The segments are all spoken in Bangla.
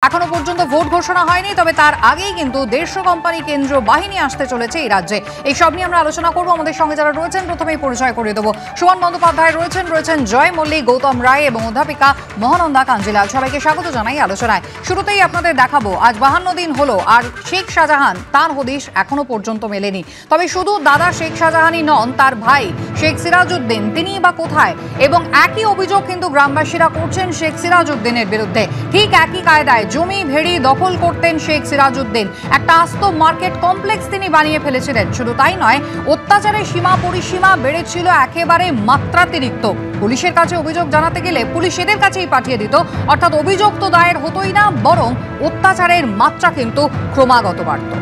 এখনো পর্যন্ত ভোট ঘোষণা হয়নি, তবে তার আগেই কিন্তু 150 কোম্পানি কেন্দ্রীয় বাহিনী আসতে চলেছে এই রাজ্যে। এই সব নিয়ে আমরা আলোচনা করব। আমাদের সঙ্গে যারা রয়েছেন প্রথমেই পরিচয় করিয়ে দেবো। সুমন বন্দ্যোপাধ্যায় রয়েছেন জয় মল্লিক, গৌতম রায় এবং অধ্যাপিকা মহানন্দা কাঞ্জিলাল। সবাইকে স্বাগত জানাই আলোচনায়। শুরুতেই আপনাদের দেখাবো, আজ 52 দিন হলো আর শেখ শাহজাহান তার হদিশ এখনো পর্যন্ত মেলেনি। তবে শুধু দাদা শেখ শাহজাহানই নন, তার ভাই শেখ সিরাজউদ্দিন তিনি বা কোথায়? এবং একই অভিযোগ কিন্তু গ্রামবাসীরা করছেন শেখ সিরাজউদ্দিনের বিরুদ্ধে। ঠিক একই কায়দায় জমি ভেড়ি দখল করতেন শেখ সিরাজউদ্দিন। একটা আস্ত মার্কেট কমপ্লেক্স তিনি বানিয়ে ফেলেছিলেন। শুধু তাই নয়, অত্যাচারের সীমা পরিসীমা বেড়েছিল একেবারে মাত্রাতিরিক্ত। পুলিশের কাছে অভিযোগ জানাতে গেলে পুলিশ এদের কাছেই পাঠিয়ে দিত, অর্থাৎ অভিযোগ তো দায়ের হতোই না, বরং অত্যাচারের মাত্রা কিন্তু ক্রমাগত বাড়ত।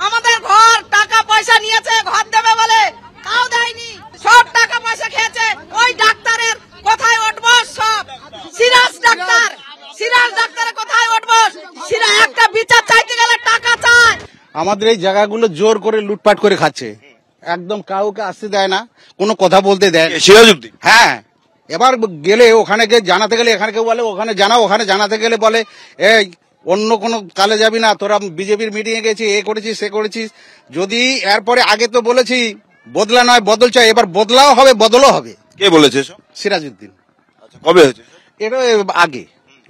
আমাদের ঘর টাকা পয়সা নিয়েছে, ঘর দেবে বলে তাও দেয়নি, সব টাকা পয়সা খেয়েছে। ওই ডাক্তারের কোথায় উঠবো? সব সিরাজ ডাক্তারের কোথায় উঠবো? একটা বিচার চাইতে গেলে টাকা চায়। আমাদের এই জায়গাগুলো জোর করে লুটপাট করে খাচ্ছে, একদম কাউকে আসতে দেয় না, কোনো কথা বলতে দেয় না। সিরাজউদ্দিন, হ্যাঁ, এবার গেলে ওখানে গিয়ে জানাতে গেলে এখানে কেউ বলে ওখানে জানাও, ওখানে জানাতে গেলে বলে এই অন্য কোনো কালে যাবি না, তোরা বিজেপির মিটিং এ গেছিস, এ করেছিস সে করেছিস। যদি এরপরে আগে তো বলেছি বদলা নয় বদল চাই, এবার বদলাও হবে বদলও হবে। কে বলেছে সব? সিরাজউদ্দিন। আচ্ছা, কবে হয়েছে এটা আগে,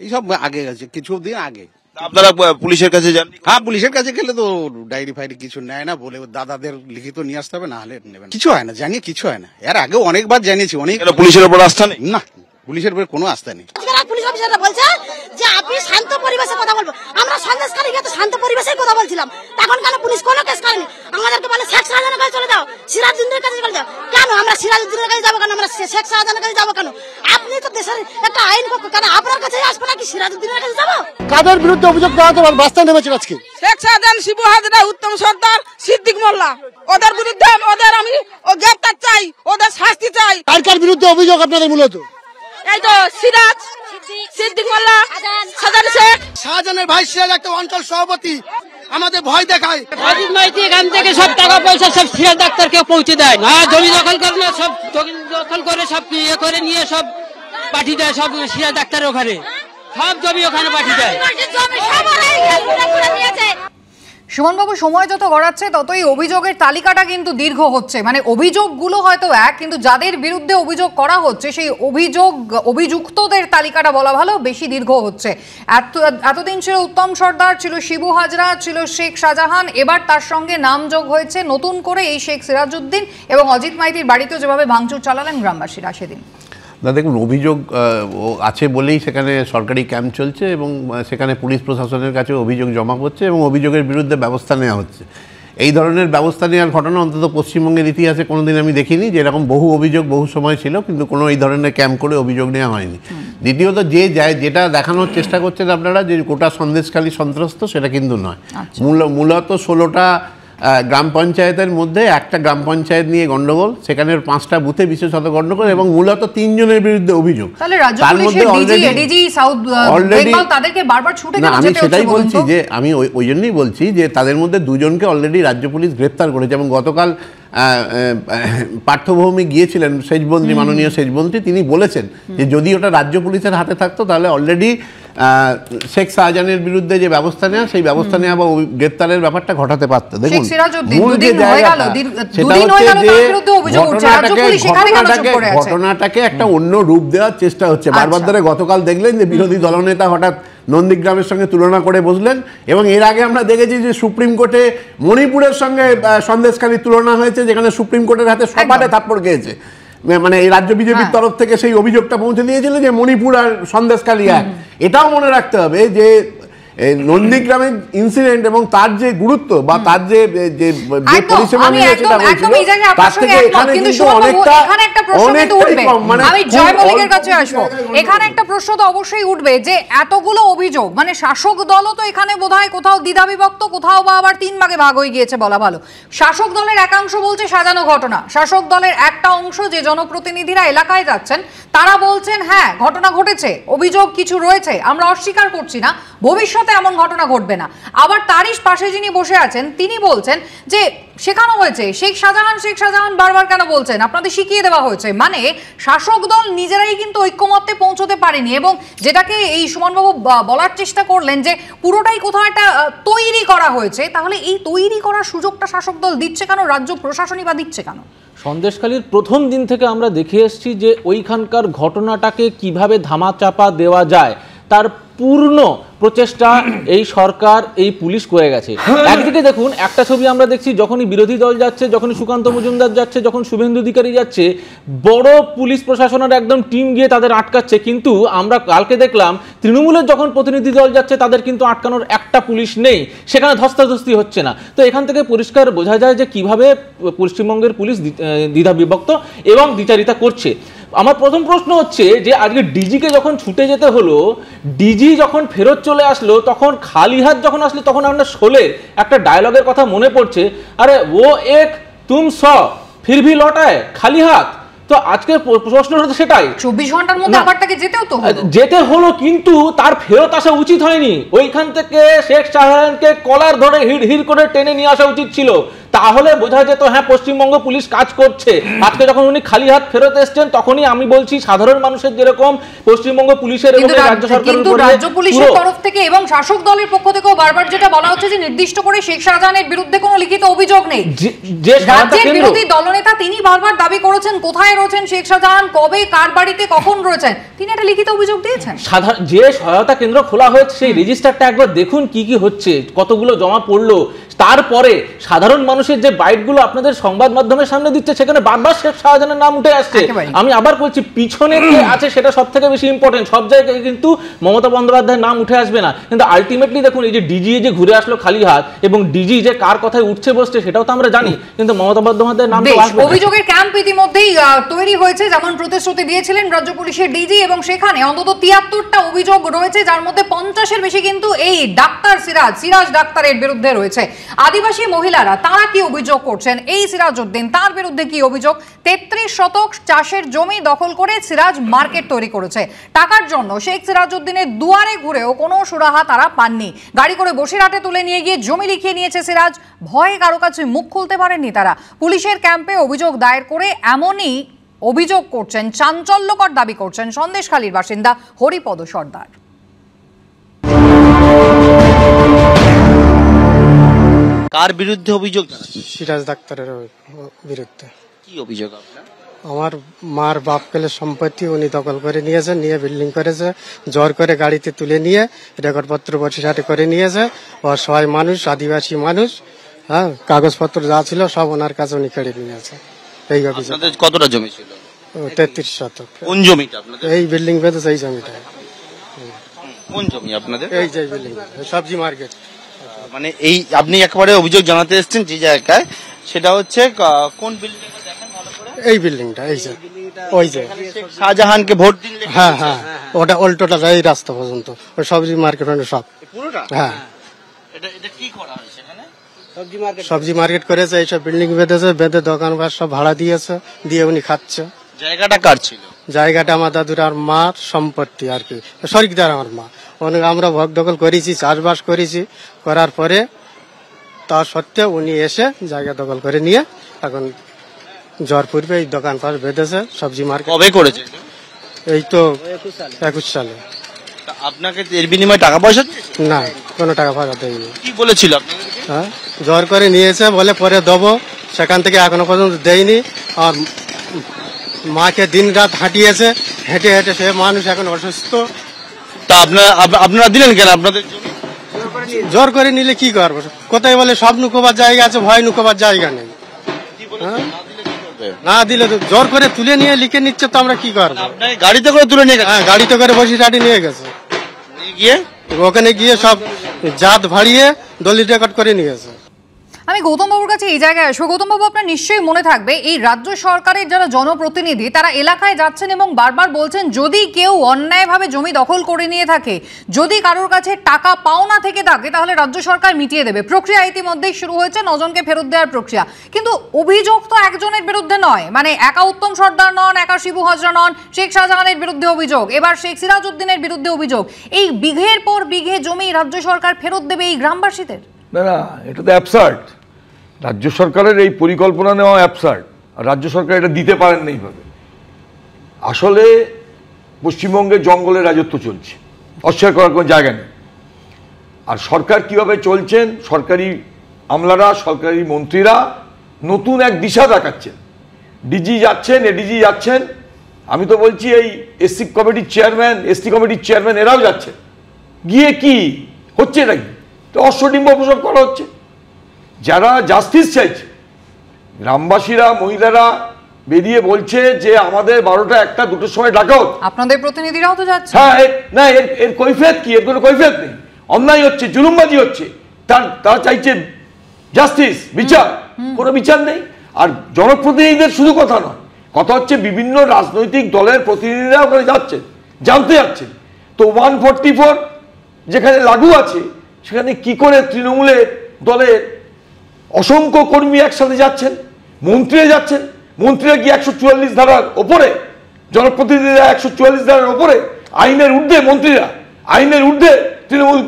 এইসব আগে গেছে, কিছুদিন আগে। আপনারা পুলিশের কাছে যান? হ্যাঁ, পুলিশের কাছে গেলে তো ডায়েরি ফাইরি কিছু নেয় না, বলে দাদাদের লিখিত নিয়ে আসতে হবে, না হলে নেবেন। কিছু হয় না, জানিয়ে কিছু হয় না। এর আগেও অনেকবার জানিয়েছি, অনেক। পুলিশের উপর আস্থা নেই? না, পুলিশের উপরে কোনো আস্থা নেই। পুলিশ অফিসাররা বলছে যে আপনি শান্ত পরিবেশে কথা বলবো। আমরা সন্দেশকারী তো শান্ত পরিবেশে কথা বলছিলাম, তখন কেন পুলিশ কোনো কেস করেনি? আমাদেরকে বলে শেখ শাহজাহানের কাছে চলে যাও, সিরাজউদ্দিনের কাছে চলে যাও। কেন আমরা সিরাজউদ্দিনের কাছে যাবো? কেন আমরা শেখ শাহজাহানের কাছে যাবো? কেন আপনি তো দেশের একটা আইন কেন আপনার কাছে আসবো নাকি সিরাজউদ্দিনের কাছে যাবো? কাদের বিরুদ্ধে অভিযোগ দেওয়া হতো রাস্তায় নেমেছেন আজকে? শেখ শাহজাহান, শিবু হাজরা, উত্তম সর্দার, সিদ্দিক মোল্লা, ওদের বিরুদ্ধে আমি গ্রেফতার চাই, ওদের শাস্তি চাই। কার বিরুদ্ধে অভিযোগ আপনাদের মূলত? এই তো সিরাজ, সিদ্দিক মোল্লা, শাহজাহান শেখ। শাহজাহানের ভাই সিরাজ একটা অঞ্চল সভাপতি, আমাদের ভয় দেখায়। অজিত মাইতি এখান থেকে সব টাকা পয়সা সব সিরাজ ডাক্তারকে পৌঁছে দেয়। জমি দখল করে না, সব দখল করে সব ইয়ে করে নিয়ে সব পাঠিয়ে দেয়, সব সিরাজ ডাক্তারের ওখানে সব জমি ওখানে পাঠিয়ে দেয়। সুমনবাবু, সময় যত গড়াচ্ছে ততই অভিযোগের তালিকাটা কিন্তু দীর্ঘ হচ্ছে। মানে অভিযোগগুলো হয়তো এক, কিন্তু যাদের বিরুদ্ধে অভিযোগ করা হচ্ছে সেই অভিযুক্তদের তালিকাটা বলা ভালো বেশি দীর্ঘ হচ্ছে। এতদিন ছিল উত্তম সর্দার, ছিল শিবু হাজরা, ছিল শেখ শাহজাহান, এবার তার সঙ্গে নাম যোগ হয়েছে নতুন করে এই শেখ সিরাজউদ্দিন এবং অজিত মাইতির বাড়িতেও যেভাবে ভাঙচুর চালালেন গ্রামবাসীরা সেদিন। না, দেখুন, অভিযোগ আছে বলেই সেখানে সরকারি ক্যাম্প চলছে এবং সেখানে পুলিশ প্রশাসনের কাছে অভিযোগ জমা করছে এবং অভিযোগের বিরুদ্ধে ব্যবস্থা নেওয়া হচ্ছে। এই ধরনের ব্যবস্থা নেওয়ার ঘটনা অন্তত পশ্চিমবঙ্গের ইতিহাসে কোনোদিন আমি দেখিনি, যে এরকম বহু অভিযোগ বহু সময় ছিল কিন্তু কোনো এই ধরনের ক্যাম্প করে অভিযোগ নেওয়া হয়নি। দ্বিতীয়ত যেটা দেখানোর চেষ্টা করছেন আপনারা যে গোটা সন্দেশখালী সন্ত্রস্ত, সেটা কিন্তু নয়। মূলত 16টা গ্রাম পঞ্চায়েতের মধ্যে একটা গ্রাম পঞ্চায়েত নিয়ে গন্ডগোল, সেখানে 5টা বুথে বিশেষত গন্ডগোল এবং মূলত 3 জনের বিরুদ্ধে অভিযোগ। তার মধ্যে আমি সেটাই বলছি যে আমি ওই জন্যই বলছি যে তাদের মধ্যে 2 জনকে অলরেডি রাজ্য পুলিশ গ্রেপ্তার করেছে এবং গতকাল পার্থভূমি গিয়েছিলেন সেচমন্ত্রী, মাননীয় সেচমন্ত্রী, তিনি বলেছেন যে যদি ওটা রাজ্য পুলিশের হাতে থাকতো তাহলে অলরেডি শেখ শাহজাহানের বিরুদ্ধে যে ব্যবস্থা নেওয়া, সেই ব্যবস্থা নেওয়া বা গ্রেপ্তারের ব্যাপারটা ঘটাতে পারত। দেখুন, মূল যে জায়গাটা সেটা হচ্ছে যে ঘটনাটাকে একটা অন্য রূপ দেওয়ার চেষ্টা হচ্ছে বারবার ধরে। গতকাল দেখলেন যে বিরোধী দলনেতা হঠাৎ নন্দীগ্রামের সঙ্গে তুলনা করে বসলেন এবং এর আগে আমরা দেখেছি যে সুপ্রিম কোর্টে মণিপুরের সঙ্গে সন্দেশখালীর তুলনা হয়েছে, যেখানে সুপ্রিম কোর্টের হাতে সবারে থাপ্পড় খেয়েছে। মানে এই রাজ্য বিজেপির তরফ থেকে সেই অভিযোগটা পৌঁছে দিয়েছিল যে মণিপুর আর সন্দেশখালী এক। এটাও মনে রাখতে হবে যে নন্দীগ্রামের ইনসিডেন্ট এবং তার যে গুরুত্ব বা তার যে পরিষেবা নিয়ে সেটা হয়েছিল, তার থেকে এখানে কিন্তু অনেকটাই কম। মানে আমি জয় মল্লিকের কাছে আসবো। এখানে একটা প্রশ্ন তো অবশ্যই উঠবে যে এতগুলো অভিযোগ, মানে শাসক দলও তো এখানে বোধহয় কোথাও দ্বিধাবিভক্ত, কোথাও বা আবার 3 ভাগে ভাগ হয়ে গিয়েছে বলা ভালো। শাসক দলের একাংশ বলছে সাজানো ঘটনা, শাসক দলের একটা অংশ যে জনপ্রতিনিধিরা এলাকায় যাচ্ছেন তারা বলছেন হ্যাঁ ঘটনা ঘটেছে, অভিযোগ কিছু রয়েছে, আমরা অস্বীকার করছি না, ভবিষ্যতে এমন ঘটনা ঘটবে না। আবার তারই পাশে যিনি বসে আছেন তিনি বলছেন যে শেখানো হয়েছে, শেখ শাহজাহান বারবার কেন বলছেন, আপনাদের শিখিয়ে দেওয়া হয়েছে। মানে শাসক দল নিজেরাই কিন্তু ঐক্যমত্যে পৌঁছতে পারেনি, এবং যেটাকে এই সুমনবাবু বলার চেষ্টা করলেন যে পুরোটাই কোথাও একটা তৈরি করা হয়েছে, তাহলে এই তৈরি করার সুযোগটা শাসক দল দিচ্ছে কেন, রাজ্য প্রশাসনই বা দিচ্ছে কেন? সন্দেশখালীর প্রথম দিন থেকে আমরা দেখে এসেছি যে ওইখানকার ঘটনাটাকে কিভাবে ধামাচাপা দেওয়া যায় তার পূর্ণ প্রচেষ্টা এই সরকার, এই পুলিশ করে গেছে। একদিকে দেখুন, একটা ছবি আমরা দেখছি, যখনই বিরোধী দল যাচ্ছে, যখনই সুকান্ত মজুমদার যাচ্ছে, যখন শুভেন্দু অধিকারী যাচ্ছে, বড় পুলিশ প্রশাসনের একদম টিম গিয়ে তাদের আটকাচ্ছে। কিন্তু আমরা কালকে দেখলাম তৃণমূলের যখন প্রতিনিধি দল যাচ্ছে তাদের কিন্তু আটকানোর একটা পুলিশ নেই, সেখানে ধস্তাধস্তি হচ্ছে না। তো এখান থেকে পরিষ্কার বোঝা যায় যে কিভাবে পশ্চিমবঙ্গের পুলিশ দ্বিধা বিভক্ত এবং দ্বিচারিতা করছে। আমার প্রথম প্রশ্ন হচ্ছে যে আজকে ডিজিকে যখন ছুটে যেতে হলো, ডিজি যখন ফেরত চলে আসলো, তখন খালি হাত যখন আসলো, তখন আমরা শোলের একটা ডায়লগের কথা মনে পড়ছে, আরে ও এক তুম স ফির ভি লটায় খালি হাত। তো আজকের প্রশ্নটা তো সেটাই, 24 ঘন্টার মধ্যে আবার তাকে যেতে হলো, কিন্তু তার ফেরত আসা উচিত হয়নি। ওইখান থেকে শেখ শাহজাহানকে কলার ধরে হিড় করে টেনে নিয়ে আসা উচিত ছিল, তাহলে বোঝা যেত হ্যাঁ পশ্চিমবঙ্গ পুলিশ কাজ করছে। আজকে যখন উনি খালি হাত ফেরত এসছেন, তখনই আমি বলছি সাধারণ মানুষের যেরকম পশ্চিমবঙ্গ পুলিশের এবং রাজ্য সরকারের কিন্তু রাজ্য পুলিশের তরফ থেকে এবং শাসক দলের পক্ষ থেকেও বারবার যেটা বলা হচ্ছে যে নির্দিষ্ট করে শেখ শাহজাহানের বিরুদ্ধে কোনো লিখিত অভিযোগ নেই। যে রাজ্যের বিরোধী দলনেতা তিনি বারবার দাবি করেছেন কোথায় রয়েছেন শেখ শাহজাহান, কবে কার বাড়িতে কখন রয়েছেন, তিনি একটা লিখিত অভিযোগ দিয়েছেন। যে সহায়তা কেন্দ্র খোলা হয়েছে সেই রেজিস্টারটা একবার দেখুন কি কি হচ্ছে, কতগুলো জমা পড়লো। তারপরে সাধারণ মানুষের যে বাইটগুলো আপনাদের সংবাদ মাধ্যমের সামনে দিচ্ছে, সেখানে বারবার শেখ শাহজাহানের নাম উঠে আসছে। আমি আবার বলছি, পিছনে কে আছে সেটা সব থেকে বেশি ইম্পর্টেন্ট। সব জায়গায় কিন্তু মমতা বন্দ্যোপাধ্যায়ের নাম উঠে আসবে না, কিন্তু আলটিমেটলি দেখুন এই যে ডিজি যে ঘুরে আসলো খালি হাত, এবং ডিজি যে কার কথায় উঠছে বসছে সেটাও তো আমরা জানি, কিন্তু মমতা বন্দ্যোপাধ্যায়ের নাম তো আসবে। অভিযোগের ক্যাম্প ইতিমধ্যেই তৈরি হয়েছে, যেমন প্রতিশ্রুতি দিয়েছিলেন রাজ্য পুলিশের ডিজি, এবং সেখানে অন্তত 73টা অভিযোগ রয়েছে, যার মধ্যে 50-এর বেশি কিন্তু এই ডাক্তার সিরাজ ডাক্তারের বিরুদ্ধে রয়েছে। আদিবাসী মহিলারা তারা কি অভিযোগ করছেন, এই সিরাজউদ্দিন তার বিরুদ্ধে কি অভিযোগ? 33 শতক চাষের জমি দখল করে সিরাজ মার্কেট তৈরি করেছে। টাকার জন্য শেখ সিরাজউদ্দিনের দুয়ারে ঘুরেও কোনো সুরাহা তারা পাননি। গাড়ি করে বসিরহাটে তুলে নিয়ে গিয়ে জমি লিখিয়ে নিয়েছে সিরাজ। ভয়ে কারো কাছে মুখ খুলতে পারেননি তারা। পুলিশের ক্যাম্পে অভিযোগ দায়ের করে এমনই অভিযোগ করছেন, চাঞ্চল্যকর দাবি করছেন সন্দেশখালীর বাসিন্দা হরিপদ সর্দার। কার বিরুদ্ধে অভিযোগ? সিরাজ ডাক্তারের বিরুদ্ধে। কি অভিযোগ আপনার? আমার মার বাপকালের সম্পত্তি উনি দখল করে নিয়েছে, নিয়ে বিল্ডিং করেছে, জোর করে গাড়িতে তুলে নিয়ে রেকর্ডপত্র বসিরহাটে করে নিয়েছে। অসহায় মানুষ, আদিবাসী মানুষ, হ্যাঁ, কাগজপত্র যা ছিল সব ওনার কাছে উনি কেড়ে নিয়েছে। এই অভিযোগ। কতটা জমি ছিল? 33 শতক। কোন জমিটা আপনাদের? এই বিল্ডিং বেঁধেছে, এই জমিটা। কোন জমি আপনাদের? এই যে বিল্ডিং, সবজি মার্কেট। মানে এই আপনি একেবারে অভিযোগ জানাতে এসেছেন যে জায়গায়, সেটা হচ্ছে কোন বিল্ডিং? এই বিল্ডিংটা, এই যে ওই যে শাহজাহানকে ভোট দিন। হ্যাঁ হ্যাঁ, ওটা উল্টোটা এই রাস্তা পর্যন্ত, ওই সবজি মার্কেট সব পুরোটা। হ্যাঁ, এটা কি করা হয়েছে এখানে? সবজি মার্কেট করেছে, এইসব বিল্ডিং বেঁধেছে, বেঁধে দোকানপাট সব ভাড়া দিয়েছে, দিয়ে উনি খাচ্ছে। জায়গাটা কার ছিল? জায়গাটা আমার দাদুর আর মার সম্পত্তি আর কি, শরিকদার আমার মা। অনেক আমরা ভোগ দখল করেছি, চাষবাস করেছি, করার পরে তা সত্ত্বেও উনি এসে জায়গা দখল করে নিয়ে এখন জ্বর পূর্বে এই দোকানপাট বেঁধেছে, সবজি মার্কেট। কবে করেছে? এই তো 21 সালে। আপনাকে এর বিনিময়ে টাকা পয়সা? না, কোনো টাকা পয়সা দেয়নি। কি বলেছিল? হ্যাঁ, জ্বর করে নিয়েছে, বলে পরে দেবো, সেখান থেকে এখনো পর্যন্ত দেয়নি। আর মাকে দিন রাত হাঁটিয়েছে, হেঁটে হেঁটে সে মানুষ এখন অসুস্থ। তা আপনারা দিলেন কেন? আপনাদের জ্বর করে নিলে কি করবো? কোথায় বলে সব নুকোবার জায়গা আছে, ভয় নুকোবার জায়গা নেই। না দিলে তো জ্বর করে তুলে নিয়ে লিখে নিচ্ছে, তো আমরা কি করবো? গাড়িতে করে তুলে নিয়ে গেছে? হ্যাঁ, গাড়িতে করে বসিরহাটে নিয়ে গেছে, গিয়ে ওখানে গিয়ে সব জাত ভাড়িয়ে দলিল রেকর্ড করে নিয়েছে। আমি গৌতম বাবুর কাছে এই জায়গায় আসবো। গৌতম বাবু, আপনার নিশ্চয়ই মনে থাকবে এই রাজ্য সরকারের যারা জনপ্রতিনিধি তারা এলাকায় যাচ্ছেন এবং বারবার বলছেন যদি কেউ অন্যায়ভাবে জমি দখল করে নিয়ে থাকে, যদি কারোর কাছে টাকা পাওনা থেকে থাকে, তাহলে রাজ্য সরকার মিটিয়ে দেবে। প্রক্রিয়া ইতিমধ্যেই শুরু হয়েছে, 9 জনকে ফেরত দেওয়ার প্রক্রিয়া। কিন্তু অভিযোগ তো একজনের বিরুদ্ধে নয়, মানে একা উত্তম সর্দার নন, একা শিবু হাজরা নন, শেখ শাহজাহানের বিরুদ্ধে অভিযোগ, এবার শেখ সিরাজউদ্দিনের বিরুদ্ধে অভিযোগ। এই বিঘের পর বিঘে জমি রাজ্য সরকার ফেরত দেবে এই গ্রামবাসীদের? না না, এটা তো অ্যাবসার্ড। রাজ্য সরকারের এই পরিকল্পনা নেওয়া অ্যাবসার্ড। আর রাজ্য সরকার এটা দিতে পারেন না এইভাবে। আসলে পশ্চিমবঙ্গে জঙ্গলের রাজত্ব চলছে, অস্বীকার করার কোনো জায়গা নেই। আর সরকার কিভাবে চলছেন, সরকারি আমলারা, সরকারি মন্ত্রীরা নতুন এক দিশা দেখাচ্ছেন। ডিজি যাচ্ছেন, এডিজি যাচ্ছেন, আমি তো বলছি এই এসসি কমিটির চেয়ারম্যান, এসটি কমিটির চেয়ারম্যান এরাও যাচ্ছে। গিয়ে কি হচ্ছে নাকি? তো অশ্বডিম্ব প্রসব করা হচ্ছে। যারা জাস্টিস চাইছে, গ্রামবাসীরা, মহিলারা বেরিয়ে বলছে যে আমাদের 12টা, 1টা, 2টোর সময় ডাকা হতো। আপনাদের প্রতিনিধিরাও তো যাচ্ছে। হ্যাঁ, না এর কৈফিয়ত কি? এর কোনো কৈফিয়ত নেই। অন্যায় হচ্ছে, জুলুমবাজি হচ্ছে, তারা চাইছে জাস্টিস, বিচার। কোনো বিচার নেই। আর জনপ্রতিনিধিদের শুধু কথা নয়, কথা হচ্ছে বিভিন্ন রাজনৈতিক দলের প্রতিনিধিরা ওখানে যাচ্ছেন, জানতে যাচ্ছেন। তো 144 যেখানে লাগু আছে, সেখানে কি করে তৃণমূলের দলের অসংখ্য কর্মী একসাথে যাচ্ছেন, মন্ত্রীরা যাচ্ছেন। মন্ত্রীরা কি 144 ধারার ওপরে, জনপ্রতিনিধিরা 144 ধারার ওপরে, আইনের ঊর্ধ্বে মন্ত্রীরা, আইনের ঊর্ধ্বে তৃণমূল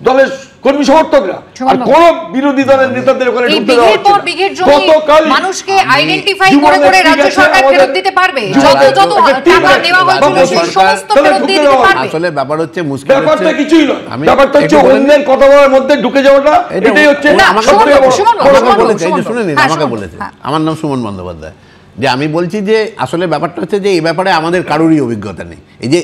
দলের কর্মী সমর্থকরা, আর কোন বিরোধী দলের নেতাদের ওখানে ঢুকতে দেওয়া হচ্ছে না। গতকাল মানুষকে আইডেন্টিফাই করে করে রাজ্য সরকার ফেরত দিতে পারবে, যত যত টাকা দেওয়া হয়েছিল সেই সমস্ত ফেরত দিয়ে দিতে পারবে। আসলে ব্যাপার হচ্ছে মুশকিল, ব্যাপারটা কিছুই নয়। ব্যাপারটা হচ্ছে অন্যের কথা বলার মধ্যে ঢুকে যাওয়াটা, এটাই হচ্ছে। শুনে নিন, আমাকে বলেছে, আমার নাম সুমন বন্দ্যোপাধ্যায়, যে আমি বলছি যে আসলে ব্যাপারটা হচ্ছে যে এই ব্যাপারে আমাদের কারোরই অভিজ্ঞতা নেই। এই যে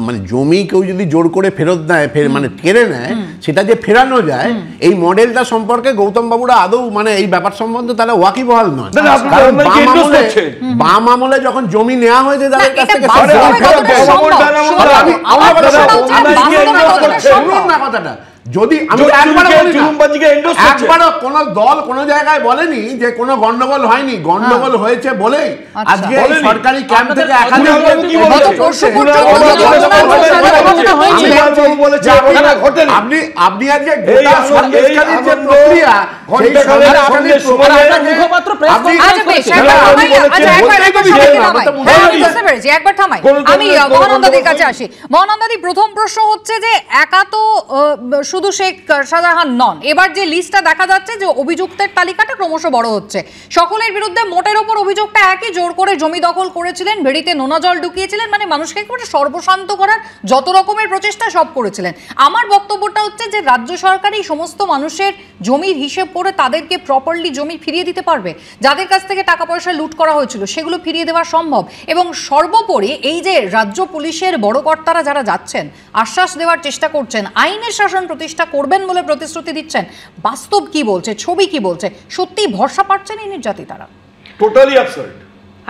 মানে জমি কেউ যদি জোর করে ফেরত দেয়, মানে কেড়ে নেয়, সেটা যে ফেরানো যায়, এই মডেলটা সম্পর্কে গৌতম বাবুরা আদৌ মানে এই ব্যাপার সম্বন্ধে তাহলে ওয়াকিবহাল নয়। বাম আমলে যখন জমি নেওয়া হয়েছে তাদের কাছ থেকে, কথাটা যদি আমি একবারও কোন দল কোন জায়গায় বলেনি যে কোনো গন্ডগোল হয়নি, গন্ডগোল হয়েছে বলেই আজকে সরকারি ক্যাম্প থেকে আপনি আজকে গোটা সন্দেশখালীর যে প্রক্রিয়া, একবার থামাই, আমি মহানন্দাদির কাছে আসি। মহানন্দাদি, প্রথম প্রশ্ন হচ্ছে যে একা তো শুধু শেখ শাহজাহান নন, এবার যে লিস্টটা দেখা যাচ্ছে যে অভিযুক্তের তালিকাটা ক্রমশ বড় হচ্ছে, সকলের বিরুদ্ধে মোটের ওপর অভিযোগটা একই, জোর করে জমি দখল করেছিলেন, ভেড়িতে নোনা জল ঢুকিয়েছিলেন, মানে মানুষকে একেবারে সর্বশান্ত করার যত রকমের প্রচেষ্টা সব করেছিলেন। আমার বক্তব্যটা হচ্ছে যে রাজ্য সরকার এই সমস্ত মানুষের জমির হিসেব করে তাদেরকে প্রপারলি জমি ফিরিয়ে দিতে পারবে, যাদের কাছ থেকে টাকা পয়সা লুট করা হয়েছিল সেগুলো ফিরিয়ে দেওয়া সম্ভব। এবং সর্বোপরি এই যে রাজ্য পুলিশের বড় কর্তারা যারা যাচ্ছেন, আশ্বাস দেওয়ার চেষ্টা করছেন, আইনের শাসন প্রতিষ্ঠা করবেন বলে প্রতিশ্রুতি দিচ্ছেন, বাস্তব কি বলছে, ছবি কি বলছে? সত্যি ভরসা পাচ্ছেন এই নির্যাতিতারা? Totally absurd.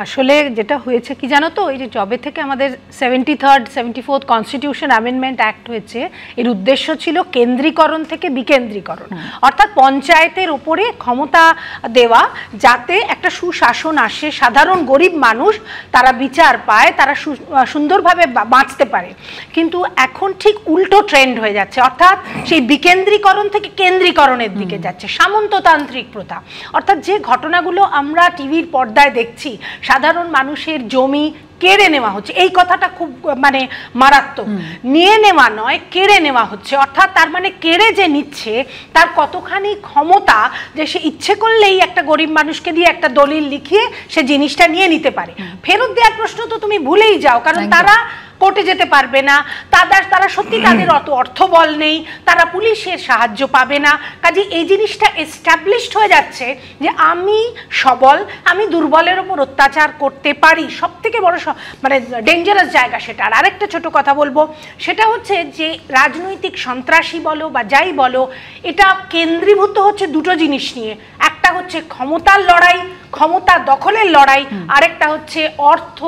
আসলে যেটা হয়েছে কি জানো তো, এই যে জবে থেকে আমাদের 73rd 74th constitution amendment act হয়েছে, এর উদ্দেশ্য ছিল কেন্দ্রীকরণ থেকে বিকেন্দ্রীকরণ, অর্থাৎ পঞ্চায়েতের উপরে ক্ষমতা দেওয়া, যাতে একটা সুশাসন আসে, সাধারণ গরিব মানুষ তারা বিচার পায়, তারা সুন্দরভাবে বাঁচতে পারে। কিন্তু এখন ঠিক উল্টো ট্রেন্ড হয়ে যাচ্ছে, অর্থাৎ সেই বিকেন্দ্রীকরণ থেকে কেন্দ্রীকরণের দিকে যাচ্ছে, সামন্ততান্ত্রিক প্রথা। অর্থাৎ যে ঘটনাগুলো আমরা টিভির পর্দায় দেখছি, সাধারণ মানুষের জমি কেড়ে নেওয়া হচ্ছে, এই কথাটা খুব মানে মারাত্মক। নিয়ে নেওয়া নয়, কেড়ে নেওয়া হচ্ছে। অর্থাৎ তার মানে কেড়ে যে নিচ্ছে তার কতখানি ক্ষমতা যে সে ইচ্ছে করলেই একটা গরিব মানুষকে দিয়ে একটা দলিল লিখিয়ে সে জিনিসটা নিয়ে নিতে পারে। ফেরত দেওয়ার প্রশ্ন তো তুমি ভুলেই যাও, কারণ তারা কোর্টে যেতে পারবে না, তারা সত্যি তাদের অত অর্থবল নেই, তারা পুলিশের সাহায্য পাবে না। কাজে এই জিনিসটা এস্টাবলিশড হয়ে যাচ্ছে যে আমি সবল, আমি দুর্বলের ওপর অত্যাচার করতে পারি। সব থেকে বড় মানে ডেঞ্জারাস জায়গা সেটা। আর আরেকটা ছোট কথা বলবো, সেটা হচ্ছে যে রাজনৈতিক সন্ত্রাসী বলো বা যাই বলো, এটা কেন্দ্রীভূত হচ্ছে দুটো জিনিস নিয়ে। একটা হচ্ছে ক্ষমতার লড়াই, ক্ষমতা দখলের লড়াই, আরেকটা হচ্ছে অর্থ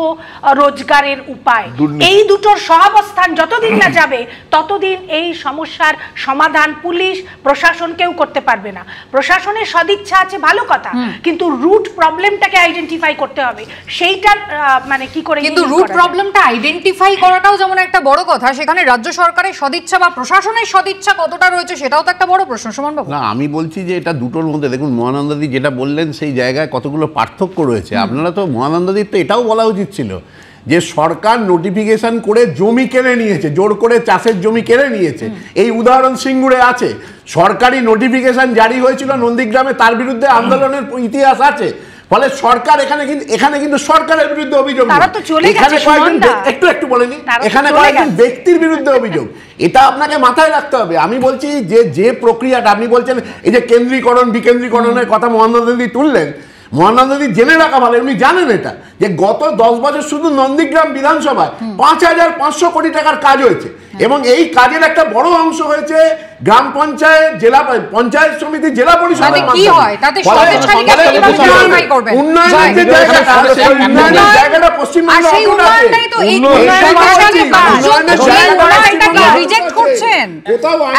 রোজগারের উপায়। এই দুটোর সহাবস্থান যতদিন না যাবে ততদিন এই সমস্যার সমাধান পুলিশ প্রশাসন কেউ করতে পারবে না। প্রশাসনের সদিচ্ছা আছে ভালো কথা, কিন্তু রুট প্রবলেমটাকে আইডেন্টিফাই করতে হবে। সেইটার মানে কি করে, কিন্তু রুট প্রবলেমটা আইডেন্টিফাই করাটাও যেমন একটা বড় কথা, সেখানে রাজ্য সরকারের সদিচ্ছা বা প্রশাসনের সদিচ্ছা কতটা রয়েছে সেটাও তো একটা বড় প্রশ্ন। সুমন বাবু, না আমি বলছি যে এটা দুটোর মধ্যে দেখুন, মহানন্দাদি যেটা বললেন সেই জায়গায় কতগুলো পার্থক্য রয়েছে। আপনারা তো মহানন্দাদির তো এটাও বলা উচিত ছিল যে সরকার নোটিফিকেশন করে জমি কেড়ে নিয়েছে, জোর করে চাষের জমি কেড়ে নিয়েছে। এই উদাহরণ সিঙ্গুরে আছে, সরকারি নোটিফিকেশন জারি হয়েছিল নন্দীগ্রামে, তার বিরুদ্ধে আন্দোলনের ইতিহাস আছে। ফলে সরকার এখানে কিন্তু সরকারের বিরুদ্ধে অভিযোগ, এখানে কয়েকজন একটু বলেনি, এখানে কয়েকজন ব্যক্তির বিরুদ্ধে অভিযোগ। এটা আপনাকে মাথায় রাখতে হবে। আমি বলছি যে প্রক্রিয়াটা আপনি বলছেন, এই যে কেন্দ্রীকরণ বিকেন্দ্রীকরণের কথা মহানন্দাদি তুললেন, মহানন্দাদি জেনে রাখা ভালো, এমনি জানেন এটা যে গত 10 বছর শুধু নন্দীগ্রাম বিধানসভায় 5,500 কোটি টাকার কাজ হয়েছে, এবং এই কাজের একটা বড় অংশ হয়েছে গ্রাম পঞ্চায়েত, জেলা পঞ্চায়েত সমিতি, জেলা পরিষদের মাধ্যমে। কি হয় তাতে সরকারি করবে উন্নয়নের যে জায়গাটা, সেই উন্নয়নের জায়গাটা পশ্চিমবঙ্গে উন্নয়নটাই তো এই রিজেক্ট করছেন।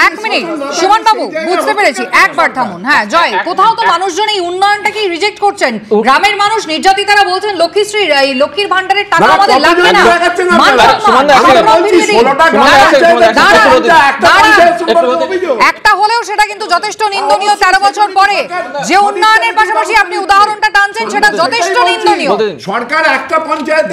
এক মিনিট সুমন বাবু, বুঝতে পেরেছি, একবার থামুন। হ্যাঁ জয়, কোথাও তো মানুষজন এই উন্নয়নটাকে রিজেক্ট করছেন। গ্রামের মানুষ নির্যাতিতারা বলছেন লক্ষ্মীশ্রী, এই লক্ষ্মীর ভান্ডারের টাকা আমাদের লাগবে না। একটা হলেও সেটা কিন্তু যথেষ্ট নিন্দনীয়। 13 বছর পরে যে উন্নয়নের পাশাপাশি আপনি উদাহরণটা টানছেন সেটা যথেষ্ট নিন্দনীয়। সরকার একটা পঞ্চায়েত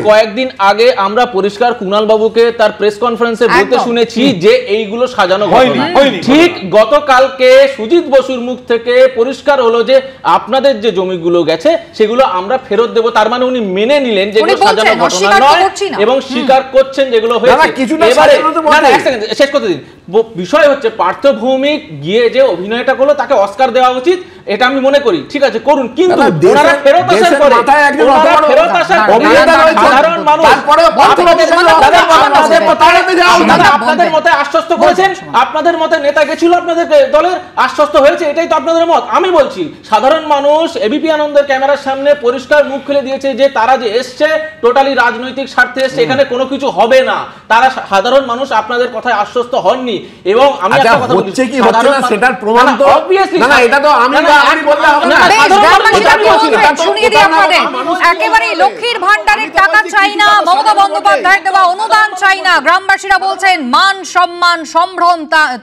কয়েকদিন আগে আমরা পরিষ্কার কুণাল বাবুকে তার প্রেস কনফারেন্সে বলতে শুনেছি যে এইগুলো সাজানো ঘটনা। ঠিক গতকালকে সুজিত বসুর মুখ থেকে পরিষ্কার হলো যে আপনাদের যে জমিগুলো গেছে সেগুলো আমরা ফেরত দেব। তার মানে উনি মেনে নিলেন যেগুলো সাজানো ঘটনা নয় এবং স্বীকার করছেন যেগুলো হয়েছে। এবারে শেষ করতে দিন। বিষয় হচ্ছে পার্থ ভৌমিক গিয়ে যে অভিনয়টা করলো তাকে অস্কার দেওয়া উচিত, এটা আমি মনে করি। ঠিক আছে করুন, কিন্তু ওনারা ফেরত আসার পরে সাধারণ মানুষ আপনাদের মতে আশ্বস্ত করেছেন, আপনাদের মতে নেতা গেছিল আপনাদের দলের, আশ্বস্ত হয়েছে, এটাই তো আপনাদের মত। আমি বলছি সাধারণ মানুষ এবিপি আনন্দের ক্যামেরার সামনে পরিষ্কার মুখ খুলে দিয়েছে যে তারা যে এসছে টোটালি রাজনৈতিক স্বার্থে এসছে, এখানে কোনো কিছু হবে না। তারা সাধারণ মানুষ আপনাদের কথায় আশ্বস্ত হননি। এবং আমি একটা কথা বলছি, কি হচ্ছে না সেটার প্রমাণ তো না, এটা তো আমি বললে হবে না। শুনিয়ে দিই আপনাদের, একেবারে লক্ষ্মীর ভান্ডারের টাকা চাই না, মমতা বন্দ্যোপাধ্যায়ের দেওয়া অনুদান চাই না। গ্রামবাসীরা বলছেন মান সম্মান সম্ভ্রম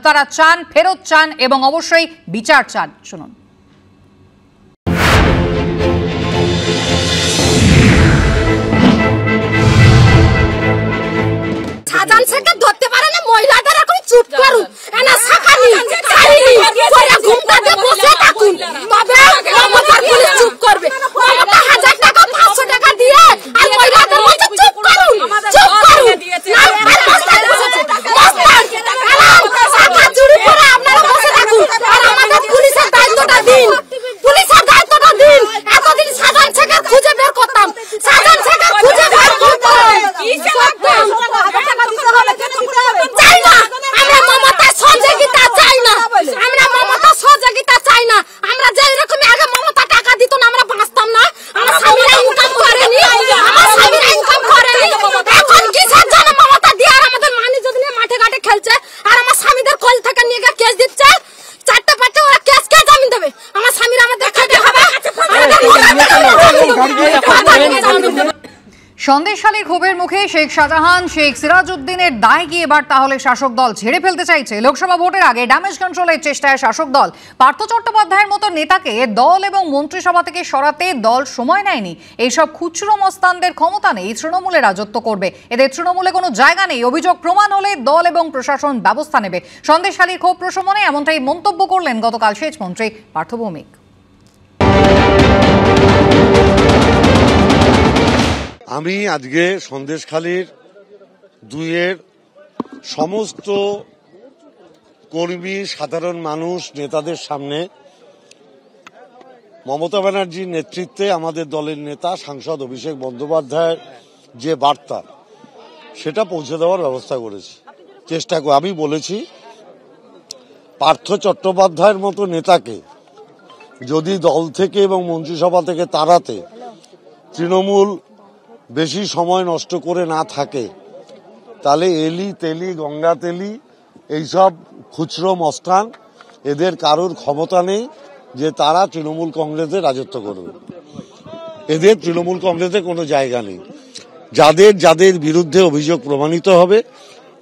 তারা চান, ফেরত চান এবং অবশ্যই বিচার চান। শুনুন। সাজান শেখে ধরতে পারে না, মহিলাদের এখন চুপ করুন, এনা সাকানি চাইনি পরে ঘুমটাতে বসে থাকুন, তবে মমতার পুলিশ চুপ করবে। মমতা 1000 টাকা 500 টাকা দিয়ে আর মহিলাদের বলছে চুপ করুন, চুপ করুন। না আর মস্তান বসেছে, মস্তান সাকা চুরি করে আপনারা বসে থাকুন আর আমাদের পুলিশের দায়িত্বটা দিন, পুলিশের দায়িত্বটা দিন। এতদিন সাজান শেখে খুঁজে বের করতাম, সাজান শেখে খুঁজে বের করতাম, কি করতাম চাই না। আমরা মমতার সহযোগিতা চাই না, আমরা মমতার সহযোগিতা চাই না। আমরা যে এরকম আগে মমতা টাকা দিত না আমরা বাঁচতাম না। আমার স্বামীরা ইনকাম করেনি, আমার স্বামীরা ইনকাম করেনি। এখন কিসের জন্য মমতা দিয়ে আর আমাদের মানি যদি নিয়ে মাঠে ঘাটে খেলছে আর আমার স্বামীদের কল থেকে নিয়ে গিয়ে কেস দিচ্ছে। 4টে 5টে ওরা কেস কে জামিন দেবে? আমার স্বামীরা আমাদের খেতে হবে। সন্দেশখালীর ক্ষোভের মুখে শেখ শাহজাহান, শেখ সিরাজউদ্দিনের দায় কি এবার তাহলে শাসক দল ঝেড়ে ফেলতে চাইছে? লোকসভা ভোটের আগে ড্যামেজ কন্ট্রোলের চেষ্টায় শাসক দল। পার্থ চট্টোপাধ্যায়ের মতো নেতাকে দল এবং মন্ত্রিসভা থেকে সরাতে দল সময় নেয়নি। এইসব খুচরো মস্তানদের ক্ষমতা নেই, তৃণমূলে রাজত্ব করবে, এদের তৃণমূলে কোনো জায়গা নেই। অভিযোগ প্রমাণ হলে দল এবং প্রশাসন ব্যবস্থা নেবে। সন্দেশখালীর ক্ষোভ প্রশমনে এমনটাই মন্তব্য করলেন গতকাল সেচমন্ত্রী পার্থ ভৌমিক। আমি আজকে সন্দেশখালীর 2-এর সমস্ত কর্মী, সাধারণ মানুষ, নেতাদের সামনে মমতা ব্যানার্জির নেতৃত্বে আমাদের দলের নেতা সাংসদ অভিষেক বন্দ্যোপাধ্যায়ের যে বার্তা সেটা পৌঁছে দেওয়ার ব্যবস্থা করেছি, চেষ্টা করে। আমি বলেছি পার্থ চট্টোপাধ্যায়ের মতো নেতাকে যদি দল থেকে এবং মন্ত্রিসভা থেকে তাড়াতে তৃণমূল বেশি সময় নষ্ট করে না থাকে, তাহলে এলি তেলি গঙ্গা তেলি এইসব খুচরো মস্তান এদের কারোর ক্ষমতা নেই যে তারা তৃণমূল কংগ্রেসে রাজত্ব করবে। এদের তৃণমূল কংগ্রেসে কোনো জায়গা নেই। যাদের যাদের বিরুদ্ধে অভিযোগ প্রমাণিত হবে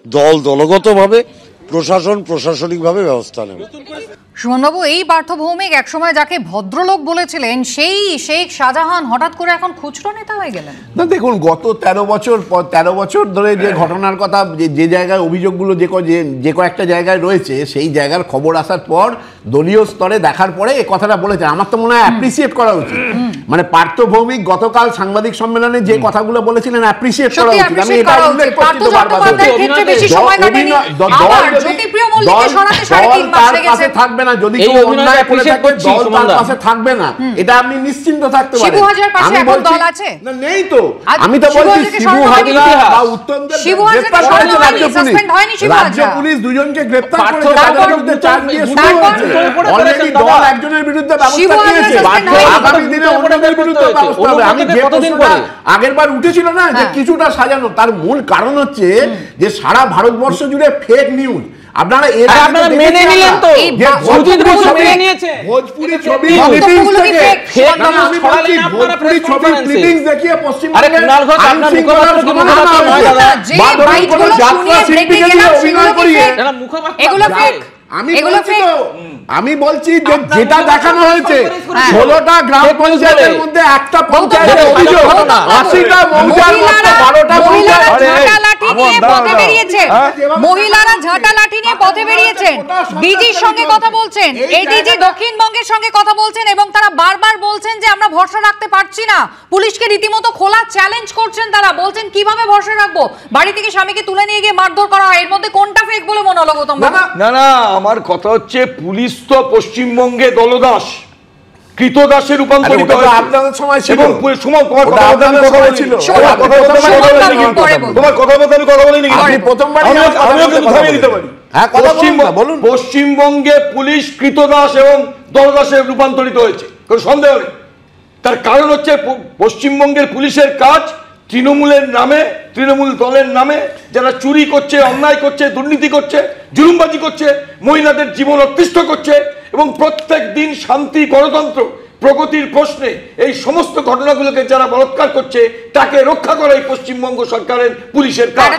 দল দলগতভাবে, প্রশাসন প্রশাসনিকভাবে ব্যবস্থা নেবে। সুমনবাবু, এই পার্থ ভৌমিক একসময় যাকে ভদ্রলোক বলেছিলেন সেই শেখ শাহজাহান হঠাৎ করে এখন খুচরো নেতা হয়ে গেলেন। না দেখুন, গত 13 বছর ধরে যে ঘটনার কথা, যে জায়গায় অভিযোগগুলো যে কয়েকটা জায়গায় রয়েছে, সেই জায়গার খবর আসার পর দলীয় স্তরে দেখার পরে এই কথাটা বলেছে। আমার তো মনে হয় অ্যাপ্রিসিয়েট করা উচিত। মানে পার্থ ভৌমিক গতকাল সাংবাদিক সম্মেলনে যে কথাগুলো বলেছিলেন অ্যাপ্রিসিয়েট করা উচিত। আমি এটা উল্লেখ করছি তো বারবার। থাকবে না, যদি কেউ অন্যায় করে থাকে দল তার পাশে থাকবে না, এটা আপনি নিশ্চিন্ত থাকতে পারেন। আমি বলছি না, নেই তো। আমি তো বলছি শিবু হাজরা বা উত্তমদের গ্রেফতার করেছে রাজ্য পুলিশ দুজনকে গ্রেফতার করেছে, তাদের বিরুদ্ধে চার্জ দিয়ে শুরু হয়েছে। অলরেডি দল একজনের বিরুদ্ধে ব্যবস্থা নিয়েছে, আগামী দিনে অন্যদের বিরুদ্ধে ব্যবস্থা হবে। আমি যে প্রশ্নটা আগেরবার উঠেছিল না যে কিছুটা সাজানো, তার মূল কারণ হচ্ছে যে সারা ভারতবর্ষ জুড়ে ফেক নিউজ। আপনারা মেনে নিলেন তো, ভোজপুরি ছবি ভোজপুরি ছবি ক্লিপিংস দেখিয়ে পশ্চিমবঙ্গের আইন শৃঙ্খলার সমাধান যাত্রা শিল্পীকে দিয়ে অভিনয় করিয়ে আমি বলছি যে যেটা দেখানো হয়েছে 16টা গ্রাম পঞ্চায়েতের মধ্যে একটা পঞ্চায়েতের অভিযোগ, 80টা মৌজার মধ্যে 12টা মহিলারা ঝাঁটা লাঠি নিয়ে পথে বেরিয়েছেন, ডিজির সঙ্গে কথা বলছেন, এডিজি দক্ষিণবঙ্গের সঙ্গে কথা বলছেন এবং তারা বারবার বলছেন যে আমরা ভরসা রাখতে পারছি না। পুলিশকে রীতিমতো খোলা চ্যালেঞ্জ করছেন, তারা বলছেন কিভাবে ভরসা রাখবো, বাড়ি থেকে স্বামীকে তুলে নিয়ে গিয়ে মারধর করা হয়। এর মধ্যে কোনটা ফেক বলে মনে হলো গৌতম? না, আমার কথা হচ্ছে পুলিশ তো পশ্চিমবঙ্গে দলদাস, কৃতদাসে রূপান্তরিত হয়েছে। আপনাদের সময় ছিল, তোমার কথা বলতে আমি কথা বলিনি, আমিও দিতে পারি। পশ্চিমবঙ্গে পুলিশ কৃতদাস এবং দলদাসে রূপান্তরিত হয়েছে, কোনো সন্দেহ নেই। তার কারণ হচ্ছে পশ্চিমবঙ্গের পুলিশের কাজ তৃণমূলের নামে, তৃণমূল দলের নামে যারা চুরি করছে, অন্যায় করছে, দুর্নীতি করছে, জুলুমবাজি করছে, মহিলাদের জীবন অতিষ্ঠ করছে এবং প্রত্যেক দিন শান্তি, গণতন্ত্র, প্রগতির প্রশ্নে এই সমস্ত ঘটনাগুলোকে যারা বলৎকার করছে তাকে রক্ষা করাই পশ্চিমবঙ্গ সরকারের পুলিশের কাজ।